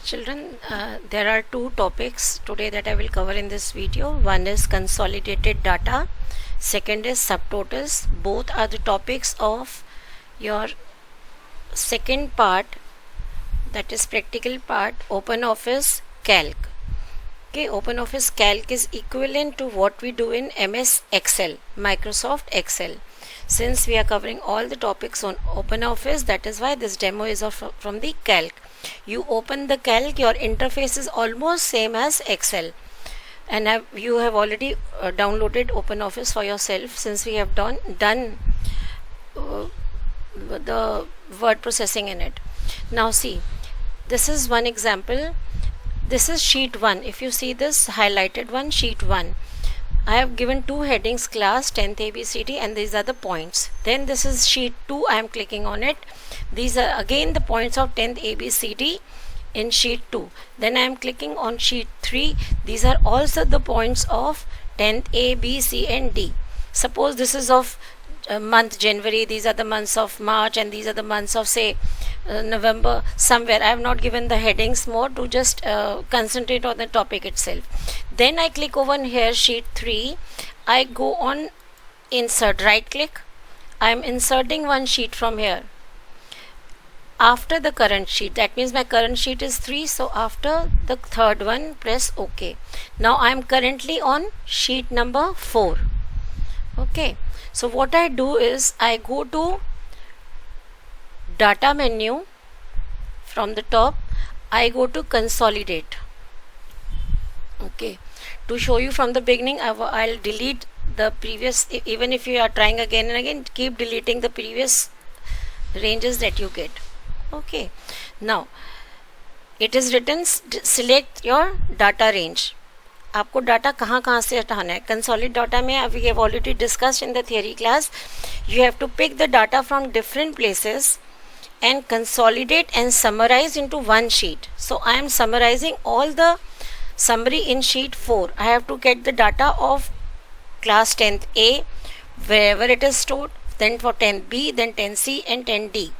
Children, there are two topics today that I will cover in this video. One is consolidated data, second is subtotals. Both are the topics of your second part, that is practical part, OpenOffice Calc. Okay, OpenOffice Calc is equivalent to what we do in MS Excel, Microsoft Excel. Since we are covering all the topics on OpenOffice, that is why this demo is from the Calc. You open the Calc, your interface is almost same as Excel, and you have already downloaded OpenOffice for yourself, since we have done the word processing in it. Now see, this is one example. This is sheet 1. If you see this highlighted one, sheet 1, I have given two headings, class, 10th ABCD, and these are the points. Then this is sheet 2, I am clicking on it. These are again the points of 10th ABCD in sheet 2. Then I am clicking on sheet 3. These are also the points of 10th A, B, C and D. Suppose this is of month January, these are the months of March, and these are the months of say November. Somewhere I have not given the headings more to just concentrate on the topic itself. Then I click over here, sheet 3. I go on insert, right click. I am inserting one sheet from here after the current sheet. That means my current sheet is 3, so after the third one press OK. Now I am currently on sheet number 4. Okay, so what I do is I go to data menu. From the top I go to consolidate. Okay, to show you from the beginning, I'll delete the previous. Even if you are trying again and again, keep deleting the previous ranges that you get. Okay, now it is written select your data range. आपको data कहाँ से हटाना है. Consolidate data में we have already discussed in the theory class, you have to pick the data from different places and consolidate and summarize into one sheet. So I am summarizing all the summary in sheet 4. I have to get the data of class 10th A wherever it is stored, then for 10th B, then 10th C and 10th D.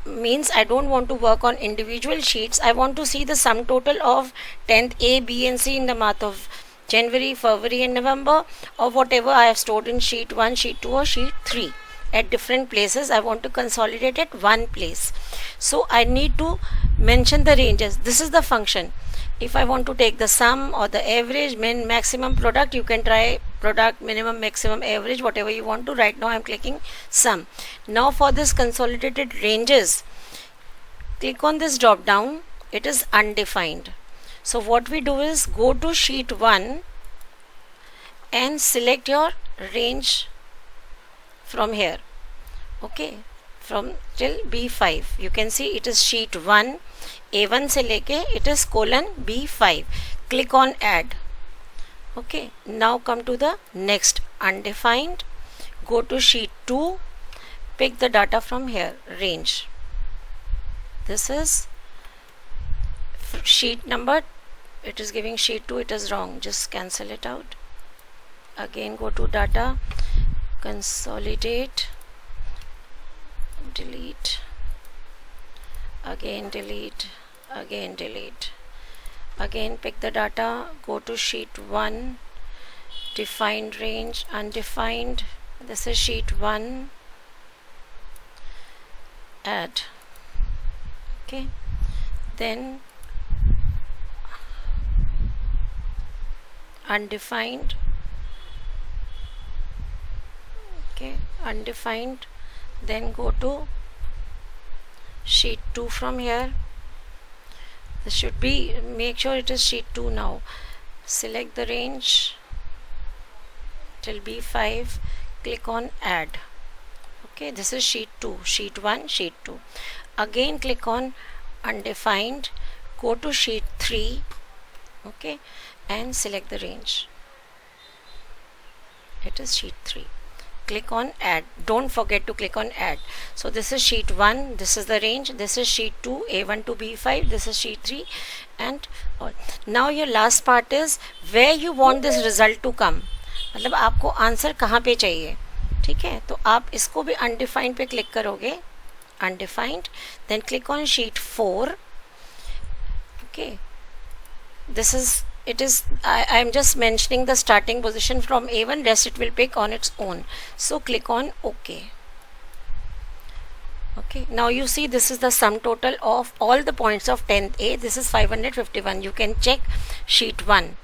Means I don't want to work on individual sheets. I want to see the sum total of 10th A, B and C in the month of January, February and November, or whatever I have stored in sheet 1, sheet 2 or sheet 3 at different places. I want to consolidate at one place. So I need to mention the ranges. This is the function. If I want to take the sum or the average, min, maximum, product, you can try product, minimum, maximum, average, whatever you want to. Right now I am clicking sum. Now for this consolidated ranges, click on this drop down. It is undefined. So what we do is go to sheet 1 and select your range from here. Okay, from till B5. You can see it is sheet 1. A1 से लेके it is colon B5. Click on add. Okay, now come to the next undefined. Go to sheet 2. Pick the data from here, range. This is sheet number. It is giving sheet 2. It is wrong. Just cancel it out. Again go to data, consolidate, delete, again delete, again delete, again pick the data, go to sheet 1, defined range, undefined. This is sheet 1, add. Okay, then undefined. Okay, undefined. Then go to sheet 2 from here. This should be, make sure it is sheet 2 now. Select the range till B5. Click on add. Okay, this is sheet 2, sheet 1, sheet 2. Again click on undefined. Go to sheet 3. Okay, and select the range. It is sheet 3. Click on add. Don't forget to click on add. So this is sheet 1, this is the range, this is sheet 2, A1 to B5, this is sheet 3 and all. Now your last part is where you want this result to come. मतलब आपको answer कहाँ पे चाहिए. ठीक है, तो आप इसको भी undefined पे क्लिक करोगे, undefined, then click on sheet 4. Okay, this is it is I am just mentioning the starting position from A1, rest it will pick on its own. So click on OK. Okay, now you see this is the sum total of all the points of 10th A. This is 551. You can check sheet 1.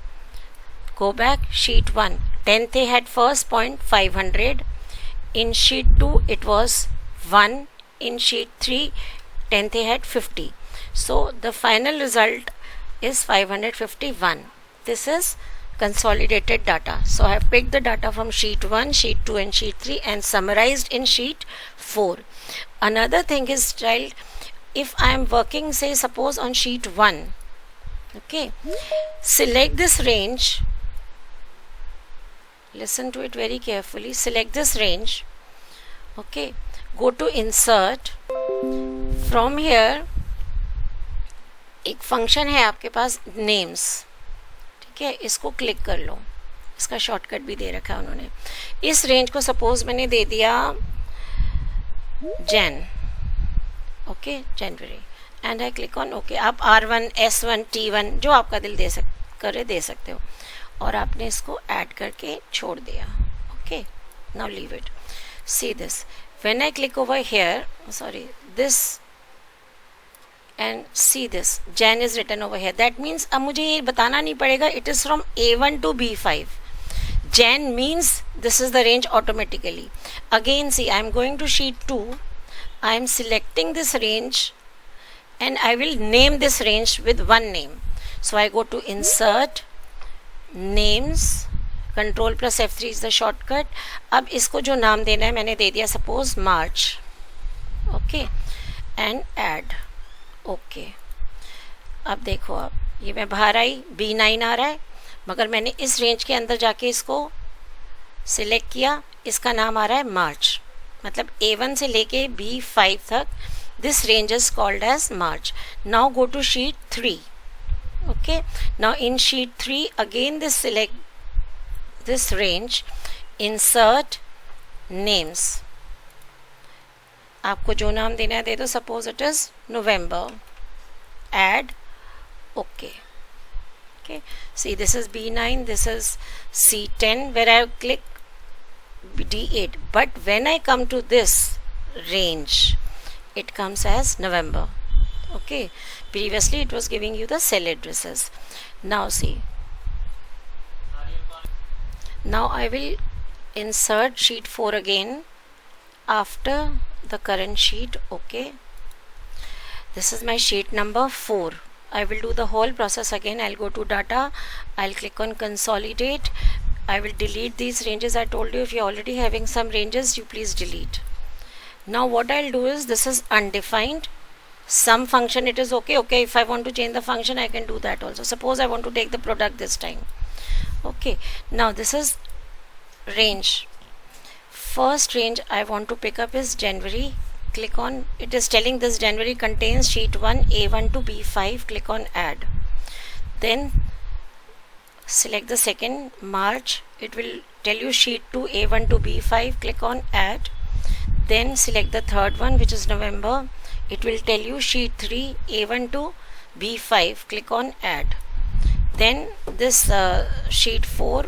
Go back, sheet 1. 10th A had first point 500. In sheet 2 it was 1. In sheet 3 10th A had 50. So the final result is 551. This is consolidated data. So I have picked the data from sheet 1, sheet 2 and sheet 3 and summarized in sheet 4. Another thing is, child, if I am working, say suppose on sheet 1, okay, select this range, listen to it very carefully, select this range, okay, go to insert, from here एक function है आपके पास names, ठीक है, इसको click कर लो, इसका shortcut भी दे रखा है उन्होंने. इस रेंज को सपोज मैंने दे दिया Jain, okay, January, and I click on okay. आप R1, S1, T1 जो आपका दिल दे सकते हो, और आपने इसको ऐड करके छोड़ दिया. Okay, now leave it. See this, when I click over here, sorry, this and see this Jan is written over here. That means अब मुझे ये बताना नहीं पड़ेगा it is from A1 to B5. Jan means this is the range automatically. Again see, I am going to sheet 2. I am selecting this range and I will name this range with one name. So I go to insert, names, control plus F3 is the shortcut. अब इसको जो नाम देना है मैंने दे दिया suppose March. Okay, and add. Okay, अब देखो, अब ये मैं बाहर आई, B9 आ रहा है, मगर मैंने इस रेंज के अंदर जाके इसको सिलेक्ट किया, इसका नाम आ रहा है मार्च, मतलब A1 से लेके B5 तक this range is called as March. Now go to sheet 3. Okay, now in sheet 3 again this select this range, insert, names, आपको जो नाम देना है दे दो, suppose it is November, add, okay. Okay, see this is B9, this is C10 where I click D8, but when I come to this range it comes as November. Okay, previously it was giving you the cell addresses. Now see, now I will insert sheet 4 again after the current sheet. Okay, this is my sheet number 4. I will do the whole process again. I'll go to data, I'll click on consolidate, I will delete these ranges. I told you if you're already having some ranges, you please delete. Now what I'll do is, this is undefined, some function it is okay. If I want to change the function I can do that also. Suppose I want to take the product this time. Okay, now this is range. First range I want to pick up is January. Click on, it is telling this January contains sheet 1 A1 to B5. Click on add, then select the second March, it will tell you sheet 2 A1 to B5. Click on add, then select the third one which is November, it will tell you sheet 3 A1 to B5. Click on add, then this sheet 4,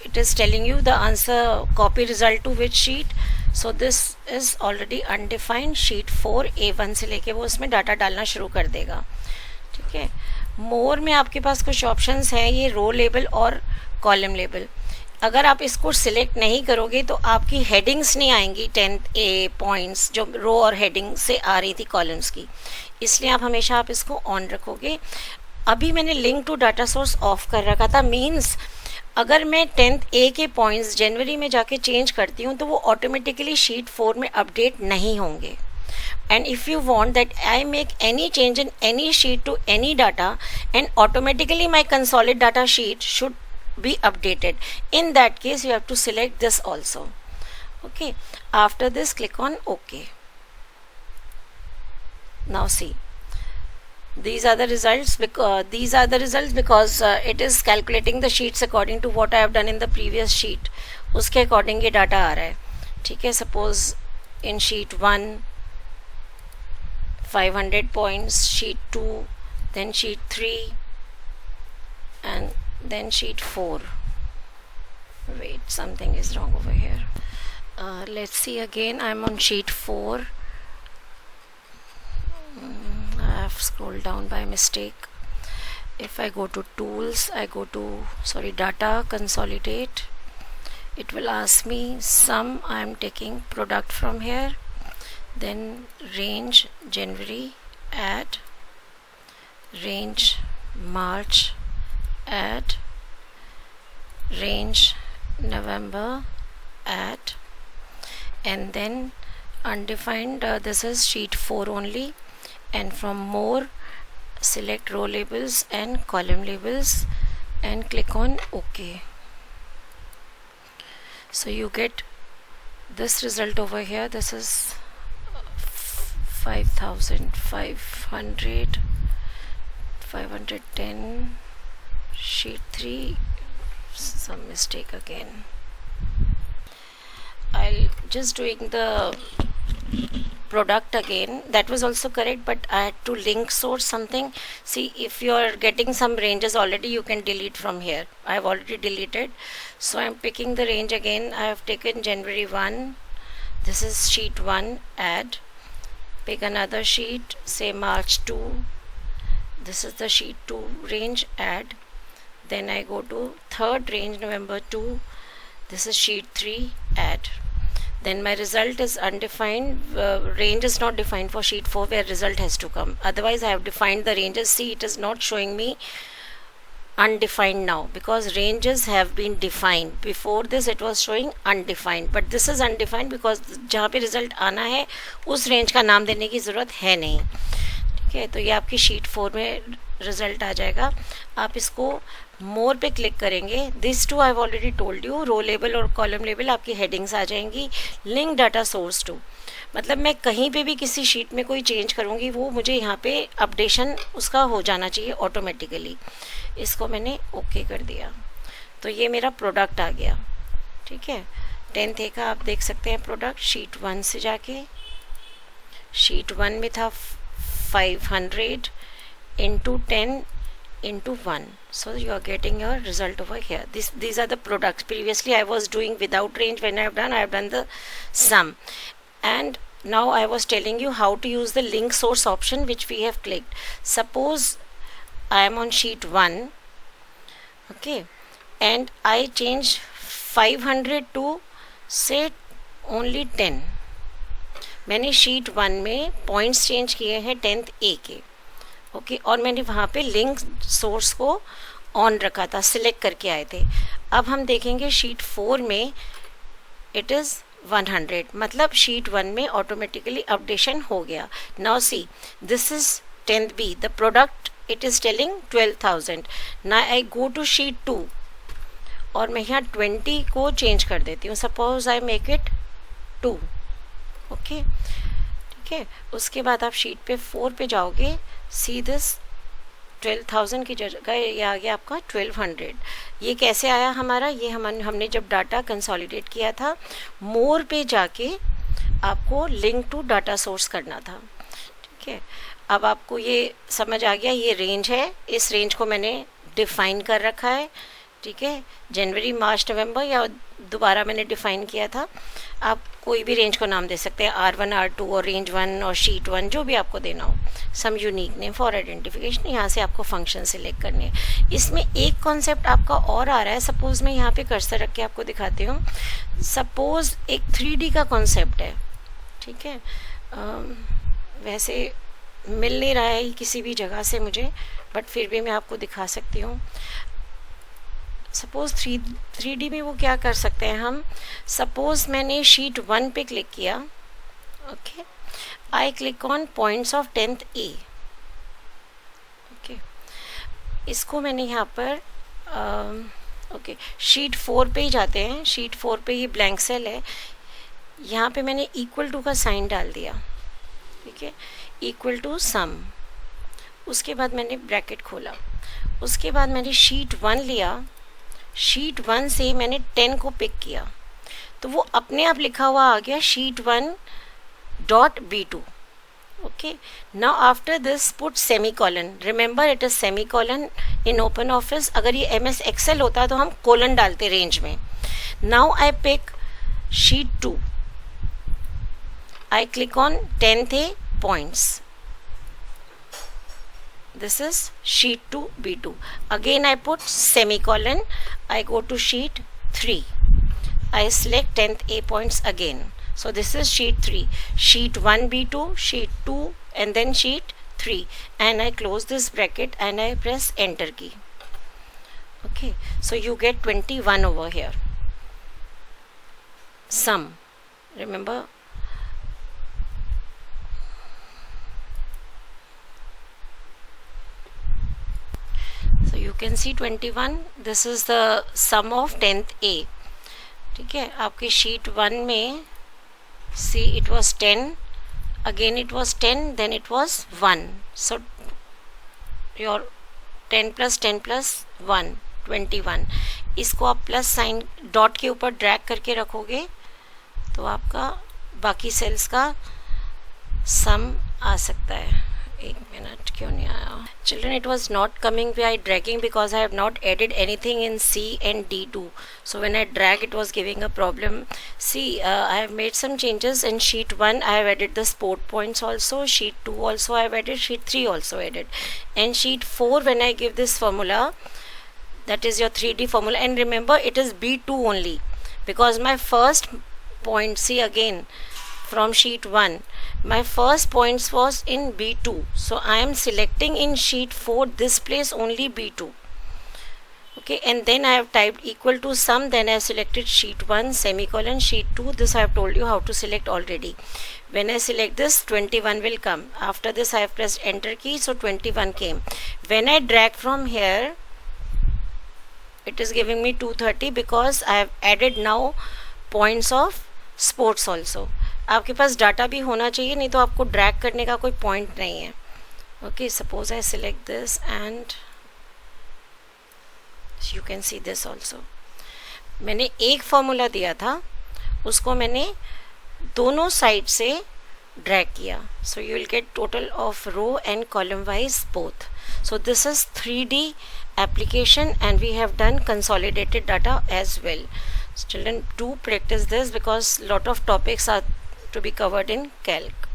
it is telling you the answer, copy result to which sheet. So this is already undefined, sheet 4 A1 से लेके वो उसमें data डालना शुरू कर देगा. ठीक है, मोर में आपके पास कुछ ऑप्शंस हैं, ये रो लेबल और कॉलम लेबल. अगर आप इसको सिलेक्ट नहीं करोगे तो आपकी हेडिंग्स नहीं आएंगी 10th A पॉइंट्स जो रो और हेडिंग से आ रही थी कॉलम्स की, इसलिए आप हमेशा आप इसको ऑन रखोगे. अभी मैंने link to data source off कर रखा था, मीन्स अगर मैं 10th A के पॉइंट्स जनवरी में जाके चेंज करती हूँ तो वो ऑटोमेटिकली शीट 4 में अपडेट नहीं होंगे. And if you want that I make any change in any sheet to any data and automatically my consolidated data sheet should be updated, in that case you have to select this also. Okay, after this click on OK. Now see, these are the results because it is calculating the sheets according to what I have done in the previous sheet. उसके according ये data आ रहा है. ठीक है, suppose in sheet 1 500 points, sheet 2 then sheet 3, and then sheet 4. Wait, something is wrong over here. Let's see again. I'm on sheet 4. I have scrolled down by mistake. If I go to tools, I go to data, consolidate. It will ask me sum. I am taking product from here, then range January, add, range March, add, range November, add, and then undefined, this is sheet 4 only, and from more select row labels and column labels and click on OK. So you get this result over here. This is 5,500, 510, sheet 3, some mistake again. I'll just doing the product again. That was also correct, but I had to link source something. See, if you are getting some ranges already, you can delete from here. I have already deleted, so I'm picking the range again. I have taken January 1. This is sheet 1, add, pick another sheet, say March 2. This is the sheet 2 range, add. Then I go to third range, November 2. This is sheet 3, add. Then my result is undefined. Range is not defined for sheet 4 where result has to come. Otherwise I have defined the ranges. See, it is not showing me undefined now because ranges have been defined. Before this it was showing undefined, but this is undefined because जहाँ पे result आना है उस range का नाम देने की ज़रूरत है नहीं. ठीक है, तो ये आपकी sheet 4 में रिजल्ट आ जाएगा. आप इसको मोर पे क्लिक करेंगे. This to I have already told you. Row label और कॉलम लेबल आपकी हेडिंग्स आ जाएंगी. लिंक डाटा सोर्स टू, मतलब मैं कहीं पे भी किसी शीट में कोई चेंज करूँगी वो मुझे यहाँ पे अपडेशन उसका हो जाना चाहिए ऑटोमेटिकली. इसको मैंने ओके कर दिया तो ये मेरा प्रोडक्ट आ गया. ठीक है, 10th A का आप देख सकते हैं प्रोडक्ट. शीट 1 से जाके शीट 1 में था 500 into 10 into 1. So you are getting your result over here. These are the products. Previously I was doing without range. When I have done the sum, and now I was telling you how to use the link source option which we have clicked. Suppose I am on sheet 1, okay, and I change 500 to say only 10. मैंने sheet 1 में points change किए हैं 10th A के. Okay, और मैंने वहाँ पे link source को ऑन रखा था, सिलेक्ट करके आए थे. अब हम देखेंगे शीट 4 में इट इज़ 100, मतलब शीट 1 में ऑटोमेटिकली अपडेशन हो गया. Now see, this is 10th B, the product it is telling 12,000. ना आई गो टू शीट 2 और मैं यहाँ 20 को चेंज कर देती हूँ. Suppose I make it 2. Okay, ठीक है. उसके बाद आप शीट पे 4 पे जाओगे. सी दिस 12,000 की जगह ये आ गया आपका 1200. ये कैसे आया हमारा? ये हमने जब डाटा कंसोलिडेट किया था, मोर पे जाके आपको लिंक टू डाटा सोर्स करना था. ठीक है, अब आपको ये समझ आ गया. ये रेंज है, इस रेंज को मैंने डिफाइन कर रखा है. ठीक है, जनवरी, मार्च, नवंबर, या दोबारा मैंने डिफाइन किया था. आप कोई भी रेंज को नाम दे सकते हैं, R1, R2 और रेंज 1 और शीट 1, जो भी आपको देना हो. Some unique name for identification. यहाँ से आपको फंक्शन सिलेक्ट करने हैं. इसमें एक कॉन्सेप्ट आपका और आ रहा है. सपोज मैं यहाँ पे कर्सर रख के आपको दिखाती हूँ. सपोज एक 3D का कॉन्सेप्ट है. ठीक है, वैसे मिल नहीं रहा है किसी भी जगह से मुझे, बट फिर भी मैं आपको दिखा सकती हूँ. सपोज 3D में वो क्या कर सकते हैं हम. सपोज मैंने शीट 1 पे क्लिक किया. Okay, I click on points of 10th A. Okay, इसको मैंने यहाँ पर ओके शीट 4 पे ही जाते हैं. शीट 4 पे ये ब्लैंक सेल है. यहाँ पे मैंने इक्वल टू का साइन डाल दिया. ठीक है, इक्वल टू सम. उसके बाद मैंने ब्रैकेट खोला. उसके बाद मैंने शीट 1 लिया. शीट 1 से मैंने 10 को पिक किया तो वो अपने आप लिखा हुआ आ गया sheet 1 .B2. Okay, now after this put semicolon. Remember it is semicolon in open office. अगर ये MS Excel होता तो हम colon डालते range में. Now I pick sheet 2. I click on 10th A points. This is sheet 2 B2. Again I put semicolon. I go to sheet 3. I select 10th A points again. So this is sheet 3. Sheet 1 B2, sheet 2 and then sheet 3. And I close this bracket and I press enter key. Okay. So you get 21 over here. Sum. Remember. So you can see 21. This is the sum of 10th A. ठीक है, आपके sheet 1 में see it was 10, again it was 10, then it was 1. So your 10 plus 10 plus 1 21. इसको आप plus sign dot के ऊपर drag करके रखोगे तो आपका बाकी सेल्स का सम आ सकता है. एक मिनट, क्यों नहीं आया? Children, it was not coming by dragging because I have not added anything in C and D2. So when I drag, it was giving a problem. See, I have made some changes in sheet 1. I have added the sport points also. Sheet 2 also I have added. Sheet 3 also added. And sheet 4, when I give this formula, that is your 3D formula. And remember, it is B2 only because my first point, see again, from sheet 1, my first points was in B2, so I am selecting in sheet 4 this place only B2. Okay, and then I have typed equal to sum, then I have selected sheet 1 semicolon sheet 2. This I have told you how to select already. When I select this, 21 will come. After this I have pressed enter key, so 21 came. When I drag from here, it is giving me 230 because I have added now points of sports also. आपके पास data भी होना चाहिए, नहीं तो आपको drag करने का कोई पॉइंट नहीं है. Okay, suppose I select this and you can see this also. मैंने एक फॉर्मूला दिया था, उसको मैंने दोनों साइड से ड्रैग किया. So you will get total of row and column wise both. So this is 3D application and we have done consolidated data as well. Children, do practice this because lot of topics are to be covered in Calc.